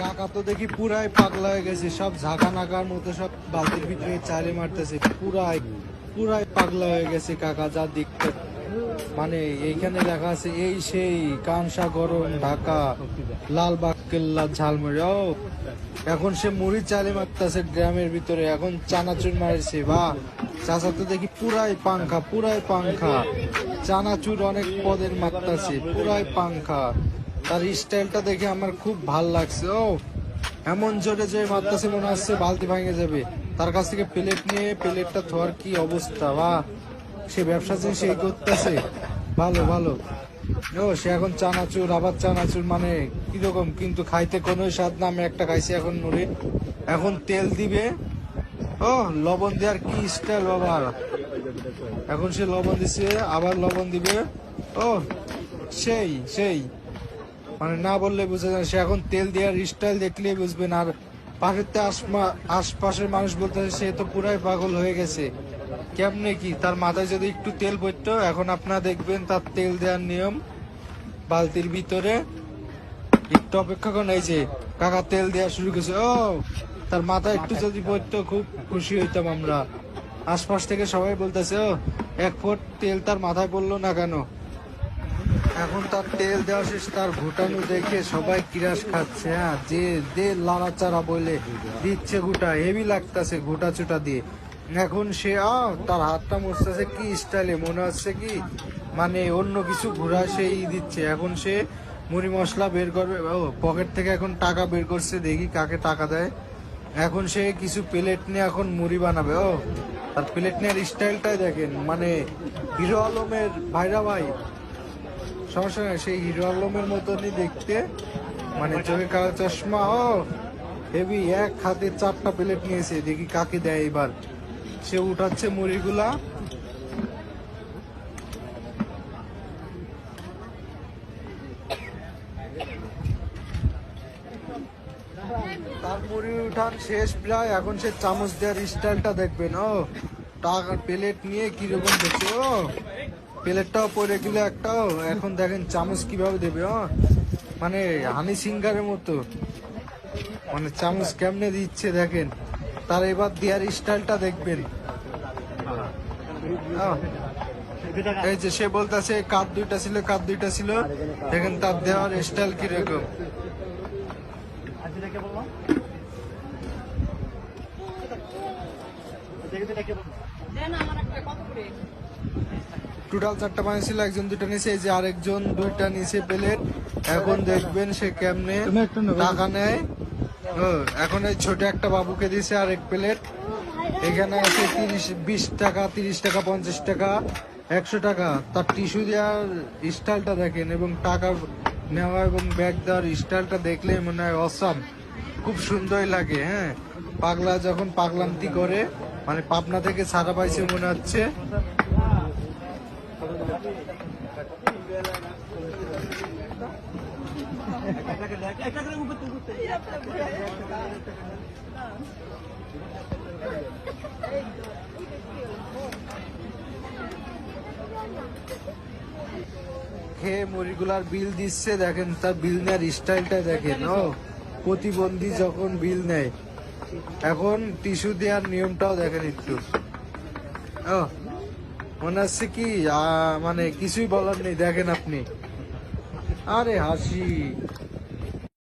কাকা তো দেখি পুরাই পাগলা হয়ে গেছে, সব ঝাঁকা নাকার মতো সব বালতির ভিতরে চালে মারতেছে, পুরাই পুরাই পাগলা হয়ে গেছে কাকা যা দেখতে। মানে এইখানে লেখা আছে এই সেই কানসা গরম ঢাকা লালবাগ কেল্লা ঝালমুড়ি। ও এখন সে মুড়ি চালে মারতেছে গ্রামের ভিতরে, এখন চানাচুর মারছে। বা চাচা তো দেখি পুরাই পাংখা, পুরাই পাংখা, চানাচুর অনেক পদের মারতেছে, পুরাই পাংখা। তার স্টাইলটা দেখে আমার খুব ভাল লাগছে। ও এমন জোরে যে মারতেছে মনে হচ্ছে বালতি ভাঙে যাবে। তার কাছ থেকে প্লেট নিয়ে প্লেটটা ধোয়ার কি অবস্থা! বা সে ব্যবসা যে সেই করতেছে, ভালো ভালো। ও সে এখন চানাচুর, আবার চানাচুর, মানে কিরকম কিন্তু খাইতে কোনো স্বাদ না। আমি একটা খাইছি এখন মুড়ি, এখন তেল দিবে। ও লবণ দেওয়ার কি স্টাইল বাবা! এখন সে লবণ দিছে, আবার লবণ দিবে। ও সেই সেই, মানে না বললে বুঝা যায়। সে এখন তেল দেওয়ার স্টাইল দেখলেই বুঝবেন। আর পাশের আশপাশের মানুষ বলতেছে সে তো পুরাই পাগল হয়ে গেছে। কেমনে কি তার মাথায় যদি একটু তেল পড়তো! এখন আপনারা দেখবেন তার তেল দেওয়ার নিয়ম বালতির ভিতরে। একটু অপেক্ষা করেন, এই যে কাকা তেল দেওয়া শুরু করেছে। ও তার মাথায় একটু যদি পড়তো খুব খুশি হইতাম আমরা। আশপাশ থেকে সবাই বলতেছে ও এক ফুট তেল তার মাথায় পড়লো না কেন। এখন তার তেল দেওয়া শেষ, তার ঘুটানো দেখে সবাই কিরাস খাচ্ছে। হ্যাঁ, যে দে লাড়াচাড়া বলে দিচ্ছে, ঘুটা হেভি লাগতেছে ঘুটা চুটা দিয়ে। এখন সে তার হাতটা মরতেছে কি স্টাইলে, মনে হচ্ছে কি মানে অন্য কিছু ঘোরা সেই দিচ্ছে। এখন সে মুড়ি মশলা বের করবে। ও পকেট থেকে এখন টাকা বের করছে, দেখি কাকে টাকা দেয়। এখন সে কিছু প্লেট নিয়ে এখন মুড়ি বানাবে। ও তার প্লেট নেওয়ার স্টাইলটাই দেখেন, মানে হিরো আলমের ভাইরা ভাই, সমস্যা নাই, সেই হিরো আলমের মতনই দেখতে, মানে চোখে কালো চশমা। ও হেভি, এক হাতে 4টা প্লেট নিয়েছে, দেখি কাকে দেয় এবার। সে উঠাচ্ছে মুড়িগুলা। তার মুড়ি উঠান শেষ প্রায়, এখন সে চামচ দেওয়ার স্টাইলটা দেখবেন। ও টাকা প্লেট নিয়ে কিরকম দেখছে। ও প্লেটটাও পরে গেলে একটাও, এখন দেখেন চামচ কিভাবে দেবে। মানে হানি সিঙ্গারের মতো, মানে চামচ কেমনে দিচ্ছে দেখেন। তার এবার দেওয়ার স্টাইলটা দেখবেন। এই যে সে বলতেছে কাপ 2টা ছিল, কাপ 2টা ছিল, দেখেন তার দেওয়ার স্টাইল কিরকম। টোটাল 4টা বানিয়েছিল, একজন 2টা নিয়েছে, এই যে আরেকজন 2টা নিয়েছে প্লেট। এখন দেখবেন সে কেমনে টাকা নেয়। ও এখন এই ছোট একটা বাবুকে দিয়েছে আরেক প্লেট। এখানে আছে 20 টাকা, 30 টাকা, 50 টাকা, 100 টাকা। তার টিস্যু দেওয়ার স্টাইলটা দেখেন এবং টাকা নেওয়া এবং ব্যাগ দেওয়ার স্টাইলটা দেখলে মনে হয় অসাম, খুব সুন্দরই লাগে। হ্যাঁ, পাগলা যখন পাগলান্তি করে, মানে পাবনা থেকে ছাড়া পাইছে মনে হচ্ছে। খেয়ে মুড়িগুলার বিল দিচ্ছে, দেখেন তার বিল নেওয়ার স্টাইলটা দেখেন। ও প্রতিবন্ধী যখন বিল নেয়, এখন টিস্যু দেওয়ার নিয়মটাও দেখেন একটু। ও মনে হচ্ছে কি মানে কিছুই বলার নেই, দেখেন আপনি। আরে হাসি।